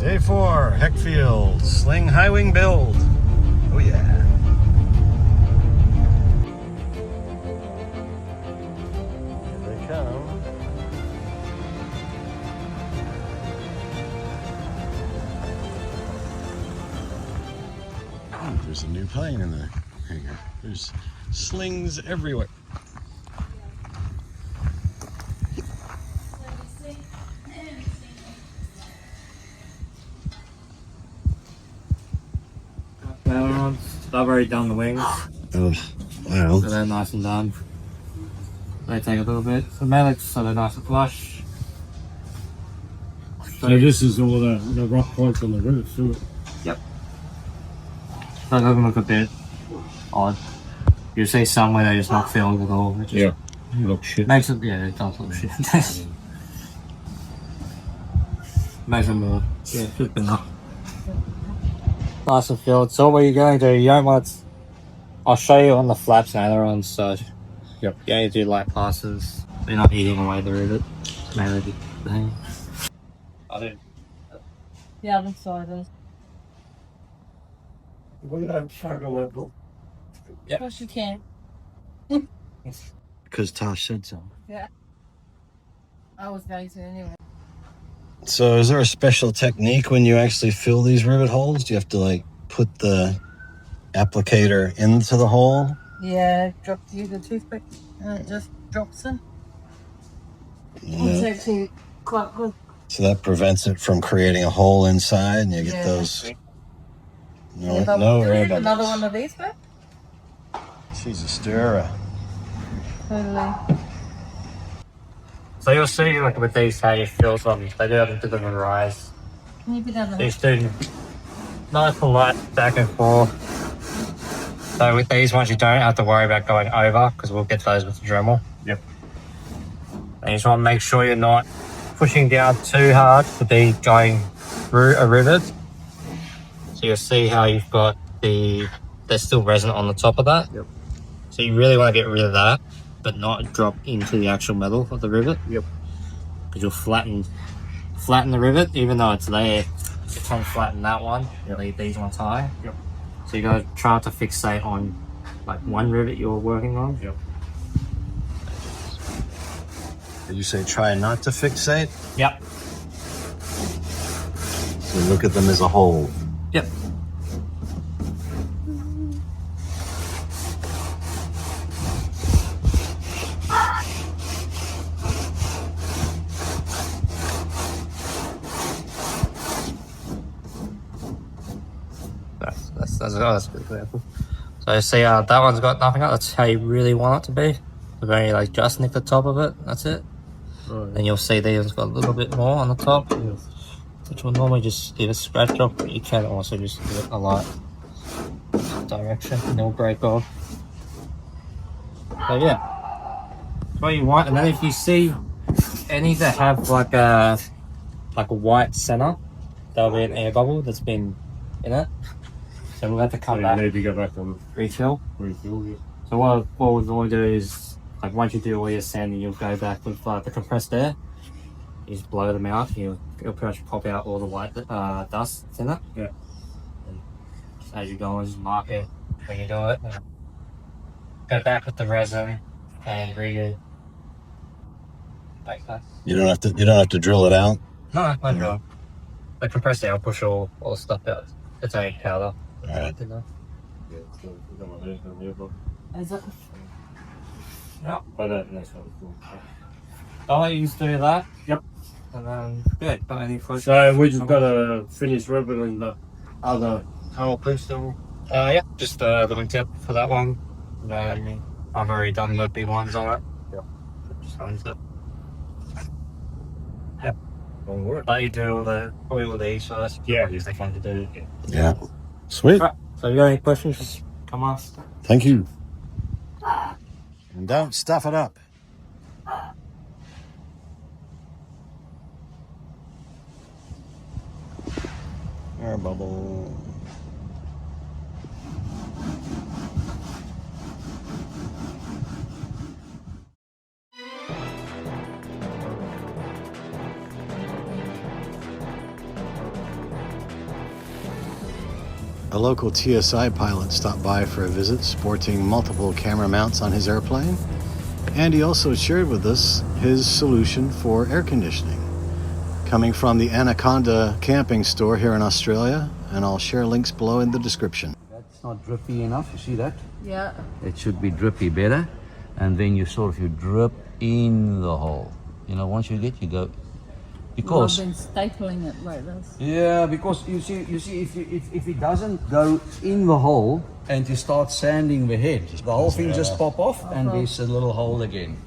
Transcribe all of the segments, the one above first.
Day 4, Heckfield, Sling high wing build. Oh yeah. Here they come. Oh, there's a new plane in the hangar. There's slings everywhere. I've already done the wings. Oh, wow. So they're nice and done. They take a little bit. The medics, so they're nice and flush. So this is all the rock points on the rivets, isn't it? Yep. So it doesn't look a bit odd. You'll see somewhere they're just not filled at all. It just Look shit. makes it, yeah, it does look shit. Makes it more, yeah, should be enough. Nice and filled. So what you're going to do, you don't want to, I'll show you on the flaps and ailerons, so Yep. you only do light passes. You're not eating away the rivet. It's mainly the thing. I do. Yeah, I'm excited. What did I fuck on that book? Of course you can. Because Tosh said so. Yeah. I was going to anyway. So is there a special technique when you actually fill these rivet holes? Do you have to like put the applicator into the hole? Yeah, use a toothpick and it just drops in. Yeah. It's actually quite good. So that prevents it from creating a hole inside and you get Yeah. those no Yeah, but no do we air have another bubbles. one of these back? She's a stirrer. Totally. So you'll see, like with these, how you fill them. They do have a bit of a rise. Can you be down the These do nice and light back and forth. So with these ones, you don't have to worry about going over because we'll get those with the Dremel. Yep. And you just want to make sure you're not pushing down too hard to be going through a rivet. So you'll see how you've got there's still resin on the top of that. Yep. So you really want to get rid of that, but not drop into the actual metal of the rivet. Yep. Because you'll flatten the rivet, even though it's there. You can't flatten that one. You leave these ones high. Yep. So you gotta try to fixate on like one rivet you're working on. Yep. Did you say try not to fixate? Yep. So look at them as a whole. Yep. That's pretty clear. So see, that one's got nothing up. That's how you really want it to be. So very like just nick the top of it. That's it. Right. Then you'll see these got a little bit more on the top, which will normally just give a scratch off, but you can also just give it a light direction and it'll break off. So yeah, that's what you want. And then if you see any that have like a white center, that'll be an air bubble that's been in it. So we'll have to So come you back, need to go back and refill. refill it. So what we'll normally do is, like once you do all your sanding, you'll go back with the compressed air. You just blow them out. It'll pretty much pop out all the white dust that's in it. Yeah. And as you go, just mark it when you do it. Go back with the resin and re like that. You don't have to drill it out. No, I know. The compressed air will push all the stuff out. It's only powder. All right. Yeah, so we got my hands on here, but Is it? by that next one. Cool. I'll let you do that. Yep. And then, yeah, got any questions? So we just got to finish riveting the other tunnel piece still. Yeah, just the wingtip for that one. I've already done the big ones on it. Yep. Just owns it. Long work. Let you do probably all these first. Yeah. Use the fun to do. Yeah. Sweet. Right. So if you got any questions, just come ask. Thank you. And don't stuff it up. Air bubble. A local TSI pilot stopped by for a visit, sporting multiple camera mounts on his airplane, and he also shared with us his solution for air conditioning, coming from the Anaconda camping store here in Australia, and I'll share links below in the description. That's not drippy enough, you see that? Yeah. It should be drippy better, and then you drip in the hole. You know, once you go, because I've been stapling it like this. yeah, because you see, if it doesn't go in the hole and you start sanding the head, the whole thing just pop off, and there's a little hole again.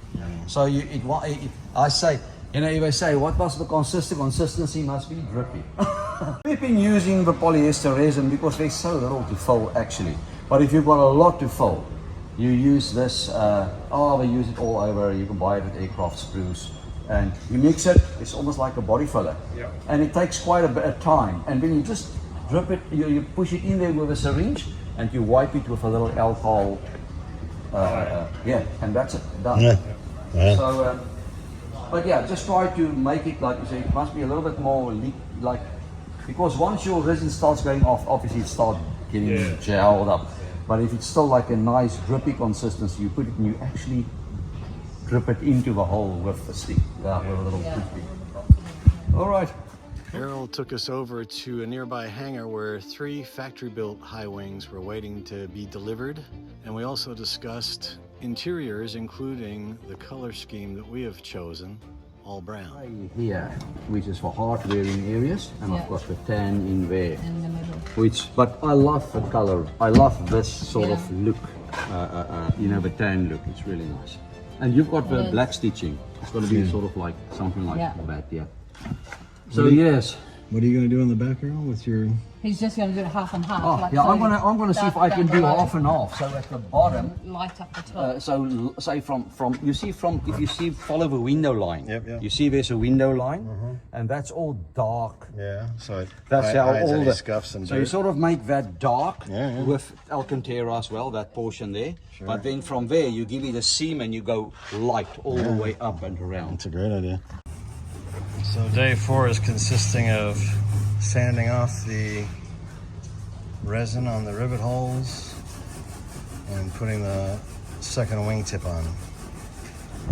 So I say, you know, if I say what was the consistency must be drippy. We've been using the polyester resin because there's so little to fill actually. But if you've got a lot to fill, you use this. We use it all over. You can buy it at Aircraft Spruce. And you mix it, it's almost like a body filler. Yeah. And it takes quite a bit of time. And then you just drip it, you push it in there with a syringe, and you wipe it with a little alcohol. And that's it, done. Yeah. So, but yeah, just try to make it, like you say, it must be a little bit more because once your resin starts going off, obviously it starts getting gelled up. But if it's still like a nice drippy consistency, you put it and you actually drip it into the hole with the stick, with a little toothpick. All right. Errol took us over to a nearby hangar where 3 factory-built high wings were waiting to be delivered, and we also discussed interiors, including the color scheme that we have chosen, all brown. Here, which is for hard wearing areas, and I've got the tan in there. In the middle. But I love the color. I love this sort of look. The tan look. It's really nice. And you've got the black stitching. It's going to be sort of like something like that, yeah. So yes. What are you going to do in the back, Errol, with your... He's just going to do it half and half. I'm going to see if I can do half and half. So at the bottom, light up the top. so say if you see follow the window line. Yep. You see there's a window line, and that's all dark. Yeah, so That's how all the scuffs and so you dirt. sort of make that dark Yeah. with Alcantara as well, that portion there. Sure. But then from there you give it a seam and you go light all the way up and around. That's a great idea. So day 4 is consisting of sanding off the resin on the rivet holes and putting the second wingtip on.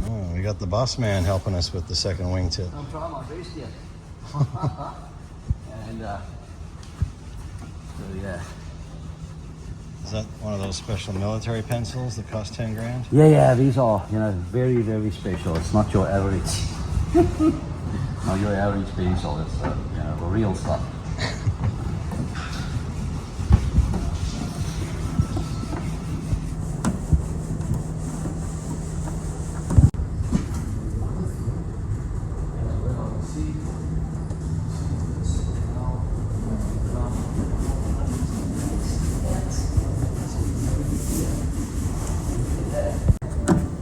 Oh, we got the boss man helping us with the second wingtip. I'm trying my best here. And so yeah. Is that one of those special military pencils that cost 10 grand? Yeah, these are, very, very special. It's not your average. Not your average pencil. It's the real stuff.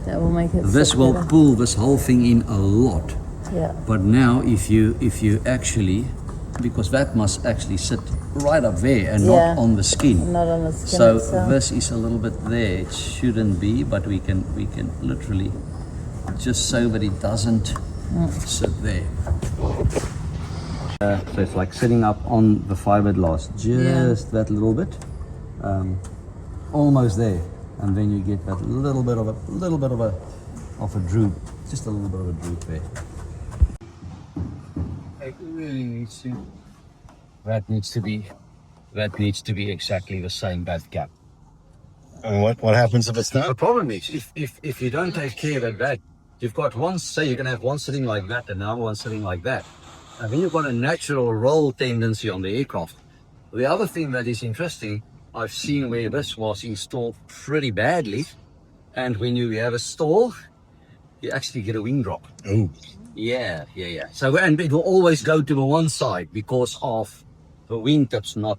That will make it. This will pull this whole thing in a lot. Yeah. But now if you actually, because that must actually sit right up there and not on the skin. Not on the skin So itself. this is a little bit there. It shouldn't be, but we can literally just so that it doesn't sit there. So it's like sitting up on the fiberglass, just that little bit, almost there, and then you get that little bit of a droop, just a little bit of a droop there. It really needs to. That needs to be exactly the same bath gap. And what happens if it's not? The problem is if you don't take care of that, you've got one. Say you're gonna have one sitting like that and another one sitting like that. And then you've got a natural roll tendency on the aircraft. The other thing that is interesting, I've seen where this was installed pretty badly, and when you have a stall, you actually get a wing drop. Oh. Yeah. So, and it will always go to the one side because of the wingtips not.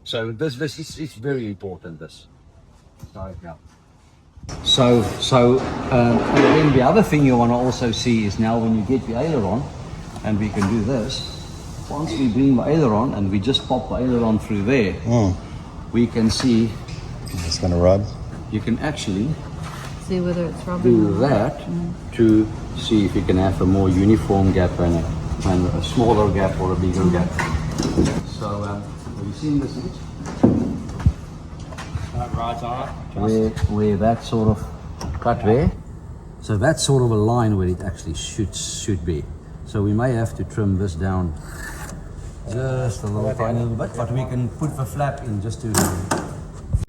So this is very important. This. So yeah. So and then the other thing you want to also see is now when you get the aileron, and we can do this. Once we bring the aileron and we just pop the aileron through there, we can see. It's gonna rub. You can actually See whether it's rubbing. do that to see if you can have a more uniform gap and a smaller gap or a bigger gap. So have you seen this image? That rides on it. where that sort of cut there. So that's sort of a line where it actually should be. So we may have to trim this down just a little tiny little bit, but we can put the flap in just to.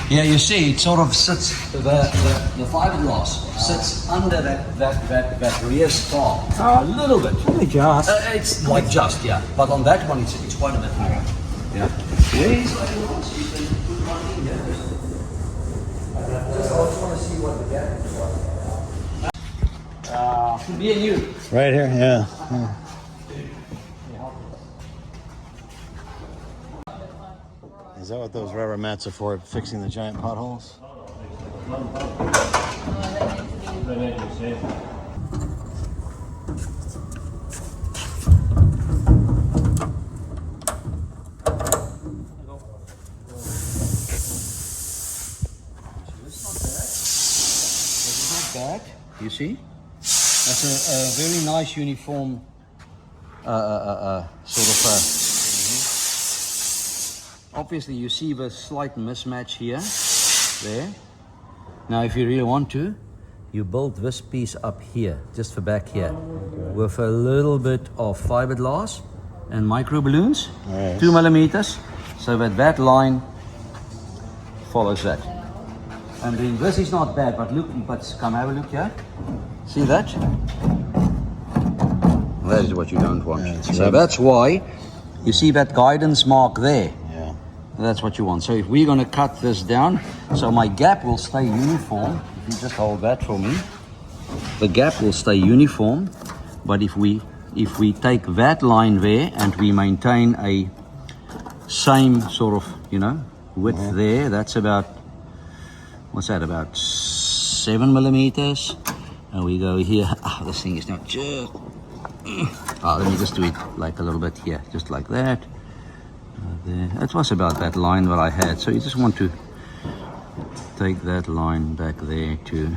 Yeah, you see, it sort of sits. The fiberglass sits under that rear spar a little bit. Really just. It's like just, yeah. But on that one, it's quite a bit more. Yeah. Where is fiberglass? You can put one in here. Just I just want to see what the gap is like. Me and you. Right here, yeah. Is that what those rubber mats are for, fixing the giant potholes? Bad, you see? That's a very nice uniform sort of. Obviously, you see the slight mismatch here, there. Now, if you really want to, you build this piece up here, just for back here, with a little bit of fiberglass and micro balloons, 2 millimeters, so that line follows that. And then this is not bad, but look, but come have a look here. See that? That is what you don't want. Yeah, so that's why you see that guidance mark there. Yeah. That's what you want. So if we're going to cut this down, so my gap will stay uniform. If you just hold that for me, the gap will stay uniform. But if we take that line there and we maintain a same sort of, width there, that's about, what's that, about 7 millimeters. And we go here. This thing is not just. Let me just do it like a little bit here, just like that. There. That was about that line that I had. So you just want to take that line back there too.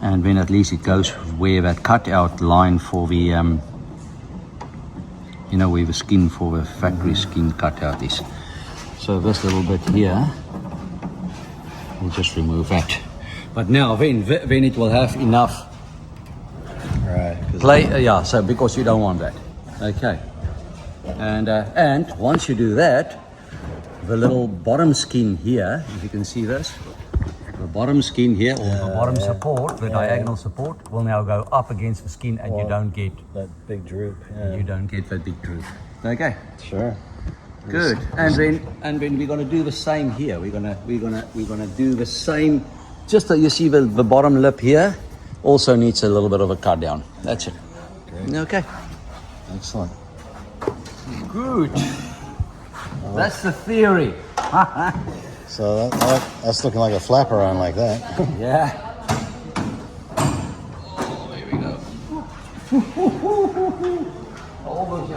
And then at least it goes where that cutout line for the, where the skin for the factory skin cutout is. So this little bit here, we'll just remove that. But now then it will have enough play, so because you don't want that. Okay. And once you do that, the little bottom skin here, if you can see this, the bottom skin here, or the bottom support, the diagonal support, will now go up against the skin, and you don't get that big droop. You don't get that big droop. Okay. Sure. Good. And then we're gonna do the same here. We're gonna do the same. Just that you see the bottom lip here also needs a little bit of a cut down. That's it. Great. Okay. Excellent. Good. That's the theory. So that's looking like a flapper on like that. Yeah. Oh, here we go. Almost.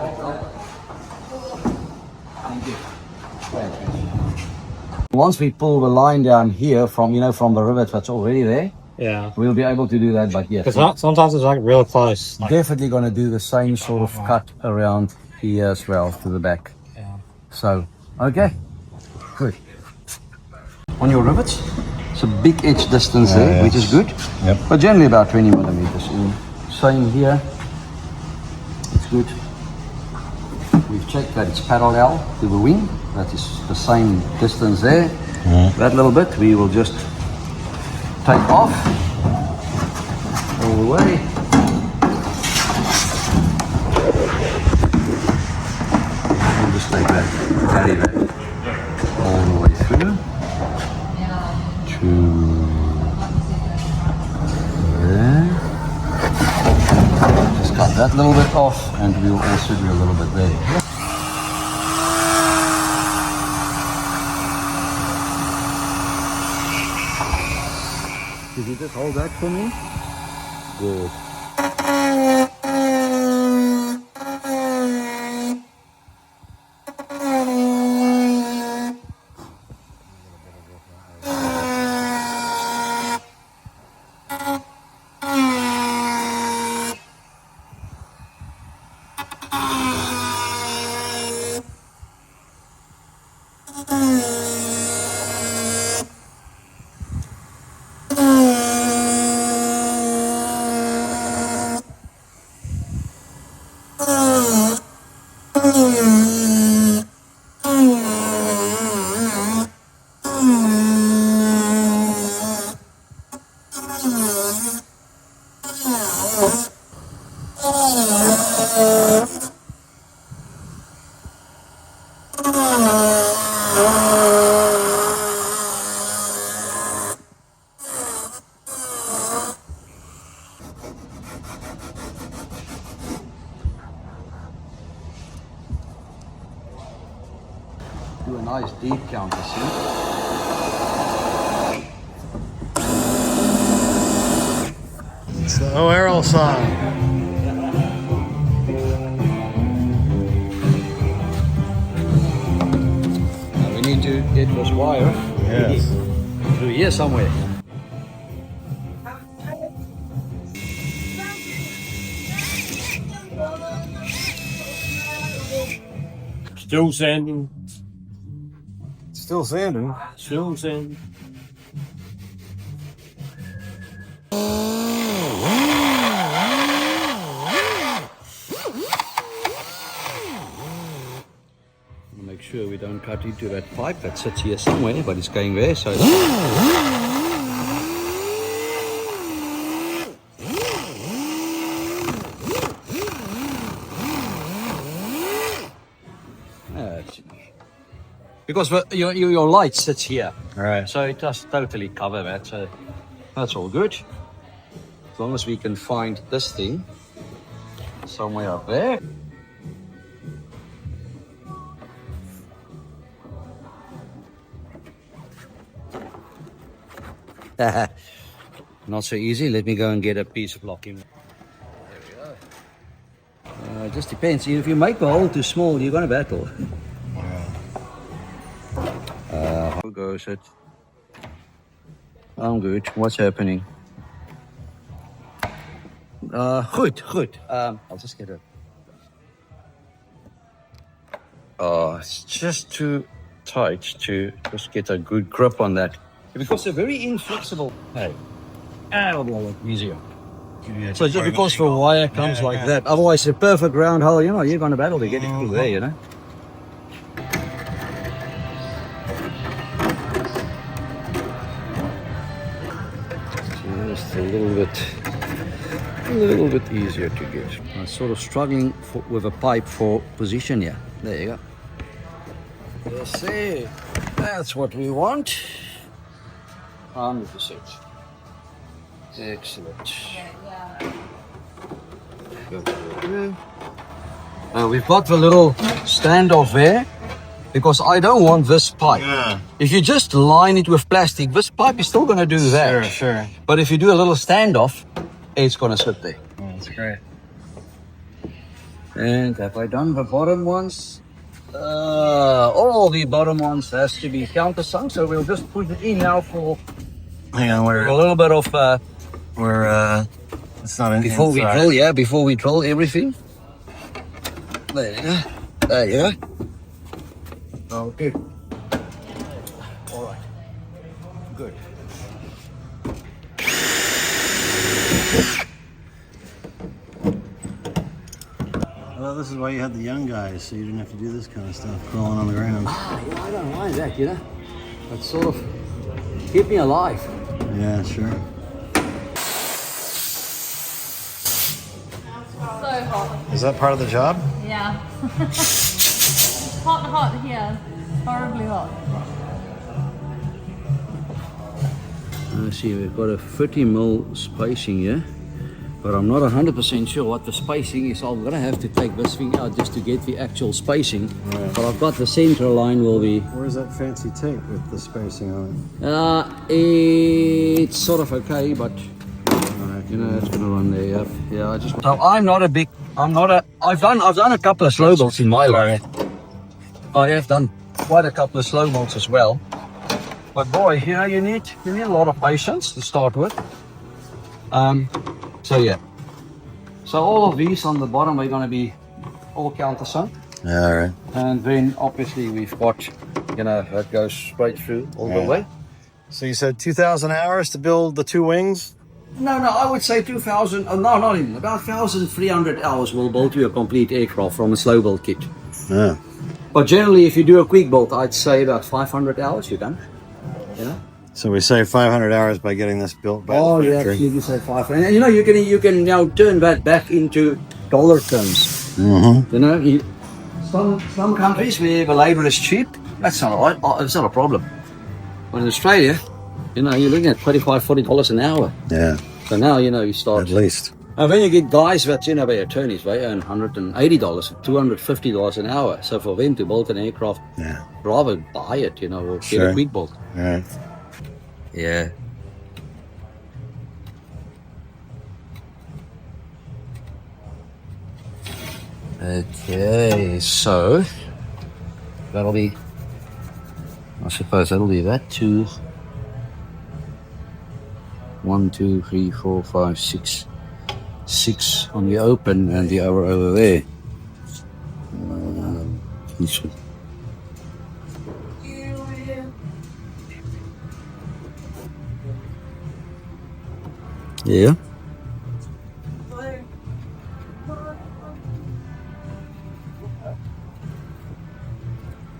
Thank you. Once we pull the line down here from the rivet that's already there, Yeah. we'll be able to do that. But yes, Because sometimes it's like real close. Like, definitely going to do the same sort of cut around here as well to the back. yeah. So, okay, good. On your rivets, it's a big edge distance there, yeah. which is good. Yep. But generally about 20 millimeters. And same here, it's good. We've checked that it's parallel to the wing. That is the same distance there. That little bit we will just take off all the way. We'll just take that, carry that all the way through to there. Just cut that little bit off, and we'll also do a little bit there. Could you just hold that for me? Good. Do a nice deep counter, see? It's the O'Arrow song. Now we need to get this wire Yes. through here somewhere. Still sanding. Still sanding. Still sanding. Make sure we don't cut into that pipe that sits here somewhere, but it's going there, so because your light sits here, Right. so it does totally cover that, so that's all good. As long as we can find this thing somewhere up there. Not so easy. Let me go and get a piece of locking. There we go. It just depends. If you make the hole too small, you're going to battle. How goes it? I'm good. What's happening? Good. I'll just get it. It's just too tight to just get a good grip on that. Because they're very inflexible. Hey, it'll be a lot easier. So just because the wire comes like that, otherwise a perfect round hole, you're going to battle to get it through there, Just a little bit easier to get. I'm sort of struggling with a pipe for position here. There you go. Let's see. That's what we want. 100%. Excellent. Good. We've got the little standoff there because I don't want this pipe. Yeah. If you just line it with plastic, this pipe is still going to do that. Sure. But if you do a little standoff, it's going to sit there. Oh, that's great. And have I done the bottom ones? All the bottom ones has to be countersunk, so we'll just put it in now for Hang on, a little bit of it's not in before we inside. drill. Yeah, before we drill everything. There you go. There you go. Okay. All right. Good. Well, this is why you had the young guys, so you didn't have to do this kind of stuff, crawling on the ground. Yeah, I don't mind that, That sort of keep me alive. Yeah, sure. So hot. Is that part of the job? Yeah. hot here. Horribly hot. See, we've got a 30mm spacing here, but I'm not 100% sure what the spacing is. I'm gonna have to take this thing out just to get the actual spacing. Right. But I've got the center line will be. Where's that fancy tape with the spacing on It's sort of okay, but it's gonna run there. Yeah. So I've done a couple of slow bolts in my life. I have done quite a couple of slow bolts as well. But boy, you need a lot of patience to start with. So all of these on the bottom are going to be all countersunk. Yeah, all right. And then obviously we've got, you know, that goes straight through all the way. So you said 2,000 hours to build the two wings? No, I would say 2,000, no, not even, about 1,300 hours will build you a complete aircraft from a slow build kit. Yeah. But generally, if you do a quick build, I'd say about 500 hours you're done. You know? So we save 500 hours by getting this built by the yeah, factory. you say 500. And you know, you can now turn that back into dollar terms. Mm-hmm. You know, some countries where the labor is cheap, that's not right. It's not a problem. But in Australia, you know, you're looking at $35-40 an hour. Yeah, So now, you know, you start. at least. And then you get guys that, you know, they're attorneys, they earn $180, $250 an hour. So for them to build an aircraft, Yeah. rather buy it, you know, or get Sure. a quick build. All right. Yeah. Okay, so that'll be, I suppose that'll be that two. 1, 2, 3, 4, 5, 6. 6 on the open and the other over there. This one. Yeah.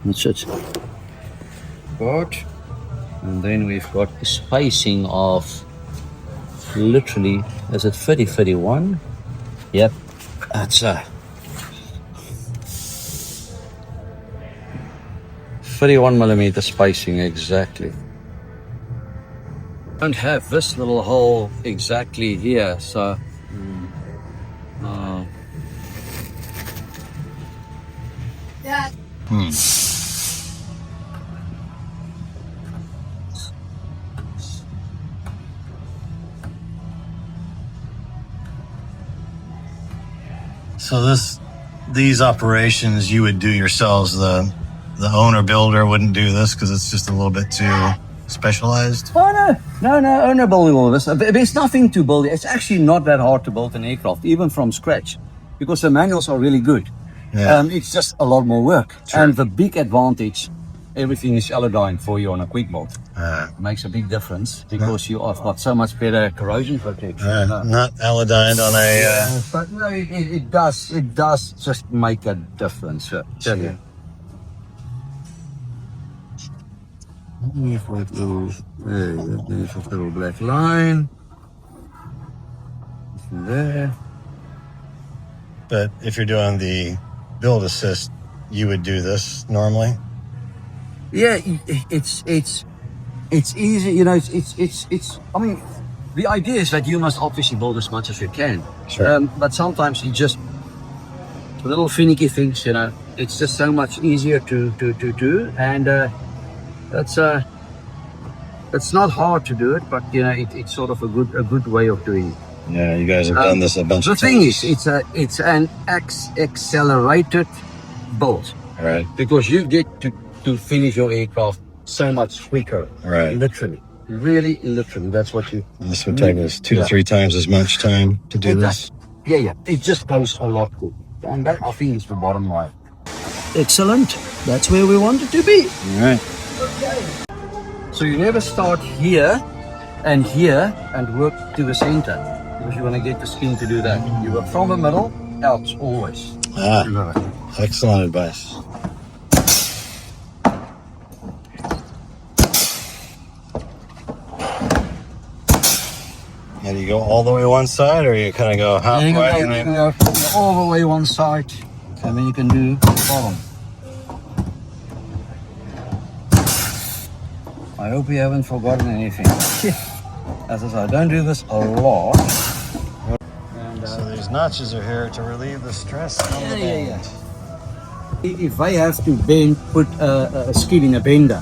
That's it. Good. And then we've got the spacing of literally, is it 30-31? Yep. That's 31mm spacing exactly. Don't have this little hole exactly here, so So these operations you would do yourselves. The owner builder wouldn't do this because it's just a little bit too specialized. Oh no, owner building all this. There's nothing to build. It's actually not that hard to build an aircraft, even from scratch, because the manuals are really good. Yeah. It's just a lot more work. Sure. And the big advantage, everything is Elodyne for you on a quick build. It makes a big difference because you have got so much better corrosion protection. Not Elodyne on a. But no, it does just make a difference. Tell you. There's a little black line. There. But if you're doing the build assist, you would do this normally. Yeah, it's easy. You know, it's. I mean, the idea is that you must obviously build as much as you can. Sure. But sometimes you just little finicky things. You know, it's just so much easier to do, and it's not hard to do it, but you know, it's sort of a good way of doing it. Yeah, you guys have done this a bunch The of times. thing is, it's an accelerated build. Right. Because you get to finish your aircraft so much quicker. Right. Literally. Really, literally. That's what you... This would take us 2 to 3 times as much time to do this. Yeah. It just goes a lot quicker. And that, I think, is the bottom line. Excellent. That's where we want it to be. All right. So you never start here and work to the center. Because you want to get the skin to do that. You work from the middle, out always. Excellent advice. And you go all the way one side, or you kind of go halfway? You can go all the way one side, and then you can do the bottom. I hope you haven't forgotten anything. As I said, I don't do this a lot. And, So these notches are here to relieve the stress on the bend. If they have to bend, put a skin in a bender,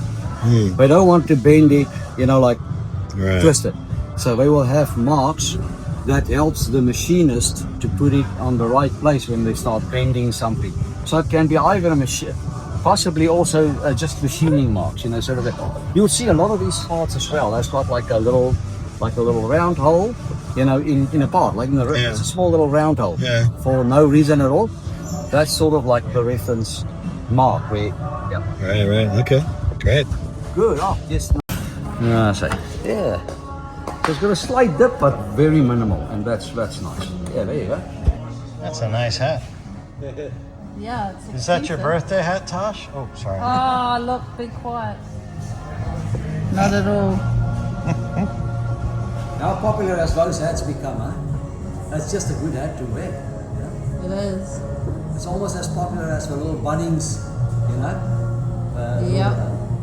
they don't want to bend it, you know, like twist it. So they will have marks that helps the machinist to put it on the right place when they start bending something. So it can be either a machine, possibly also just machining marks, you know, sort of. You'll see a lot of these parts as well. That's got like a little round hole, you know, in a part, like in the it's a small little round hole for no reason at all. That's sort of like the reference mark where, yeah. Right. Okay. Great. Good. Oh, yes. I say, yeah. So it's got a slight dip, but very minimal, and that's nice. Yeah, there you go. That's a nice hat. Yeah, it's Is that your expensive. birthday hat, Tosh? Oh, sorry. Oh, look, be quiet. Not at all. How popular has those hats become, huh? That's just a good hat to wear. It is. It's almost as popular as the little Bunnings, you know? Yep.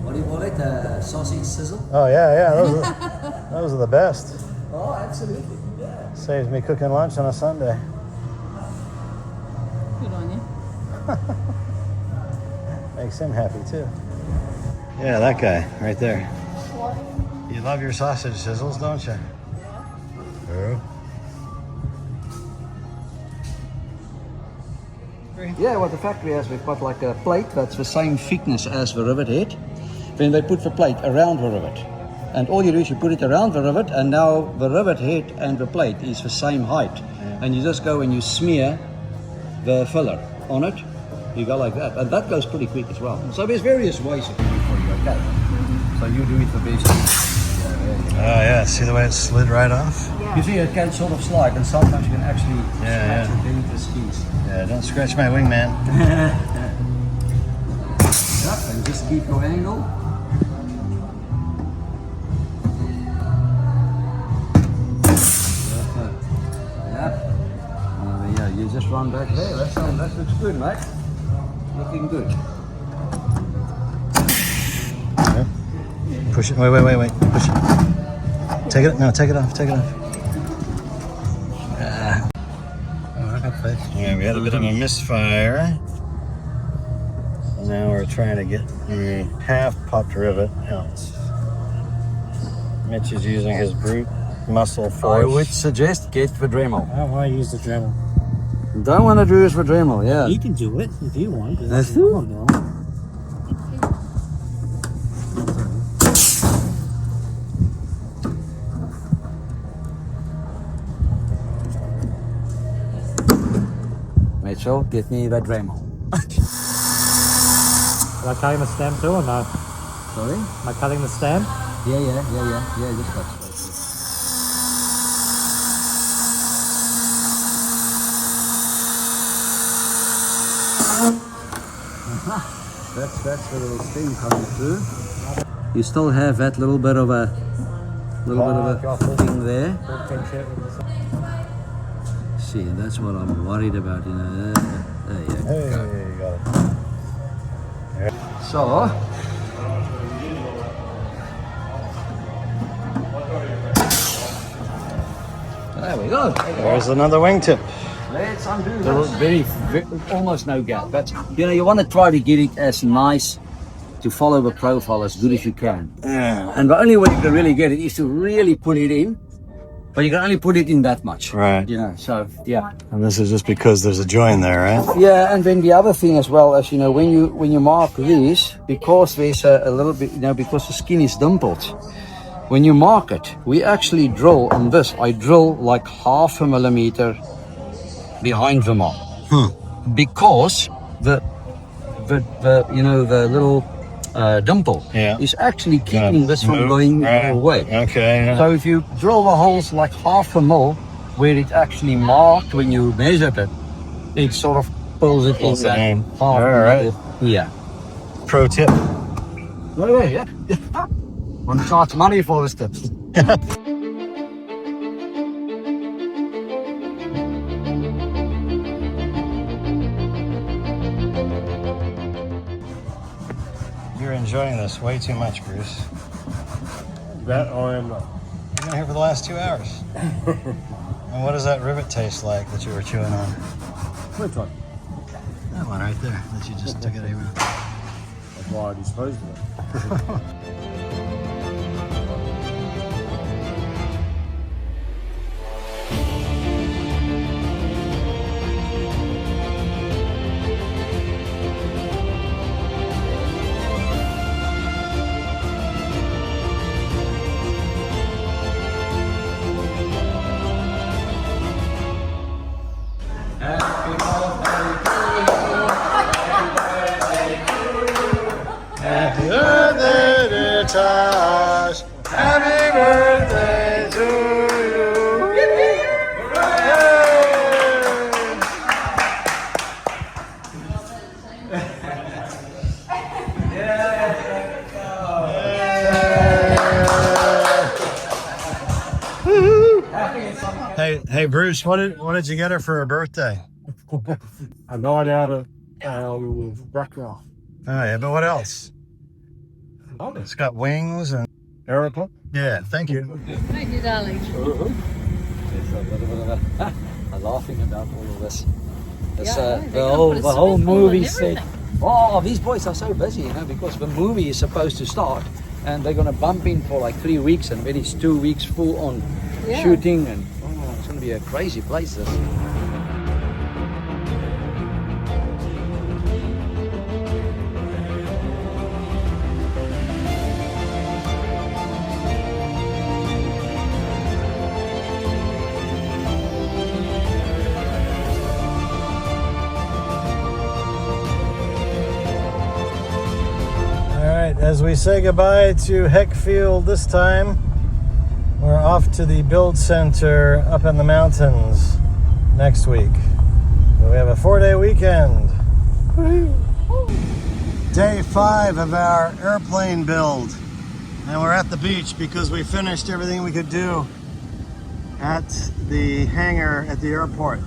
What do you call it? Sausage sizzle? Oh yeah. Those are the best. Oh, absolutely. Yeah. Saves me cooking lunch on a Sunday. Good on you. Makes him happy too. Yeah, that guy right there. You love your sausage sizzles, don't you? Yeah. Yeah, what the factory has, we've got like a plate that's the same thickness as the rivet head. Then they put the plate around the rivet. And all you do is you put it around the rivet, and now the rivet head and the plate is the same height. Yeah. And you just go and you smear the filler on it. You go like that. And that goes pretty quick as well. So there's various ways you can do it for you, okay? So you do it the best. Oh yeah, see the way it slid right off? You see it can sort of slide, and sometimes you can actually scratch yeah. it into the skins. Yeah, don't scratch my wingman. Yep, and just keep your angle. Yeah, you just run back there. That looks good, mate. Looking good. Yeah. Push it. Wait. Push it. Take it. No, take it off. Take it off. Yeah, we had a bit of a misfire. So now we're trying to get the half-popped rivet out. Mitch is using his brute muscle force. I would suggest get the Dremel. I don't want to use the Dremel. Don't want to do is the Dremel, yeah. You can do it if you want. That's true. Mitchell, get me the Dremel. Am I cutting the stem too or no? Sorry? Am I cutting the stem? Yeah, just touch. That's the little sting coming through. You still have that little bit of a thing there. See, that's what I'm worried about, you know. There you go. Hey, you got it. So, there we go. There's another wingtip. Let's undo this. Very, almost no gap. But you want to try to get it as nice to follow the profile as good as you can. Yeah. And the only way you can really get it is to really put it in. But you can only put it in that much. Right. So yeah. And this is just because there's a join there, right? Yeah, and then the other thing as well, as you know, when you mark these, because there's a little bit, because the skin is dimpled, when you mark it, we actually drill on this. I drill like 0.5 millimeter behind the mark, because the little dimple is actually keeping this from going away. Okay. Yeah. So if you drill the holes like 0.5 mil where it actually marked when you measured it, it sort of pulls it in that half. All right. Yeah. Pro tip. Yeah. Want to charge money for this tip? You're enjoying this way too much, Bruce. That I am not. You've been here for the last 2 hours. And what does that rivet taste like that you were chewing on? Which one? That one right there that you just took it out. That's why I disposed of it. Tosh. Happy birthday to you. Hey Bruce, what did you get her for her birthday? A night out of Bracknell. Oh yeah, but what else? It's got wings and Aeroplan? yeah. Thank you. Thank you, darling. There's a little bit of a laughing about all of this. It's, Yeah, the they're gonna whole put a the whole swimming pool movie and set. everything. Oh, these boys are so busy, you know, because the movie is supposed to start, and they're gonna bump in for like 3 weeks, and then it's 2 weeks full on Yeah. shooting, and it's gonna be a crazy place. This. All right, as we say goodbye to Heckfield this time, we're off to the build center up in the mountains next week. So we have a 4-day weekend. Day 5 of our airplane build. And we're at the beach because we finished everything we could do at the hangar at the airport.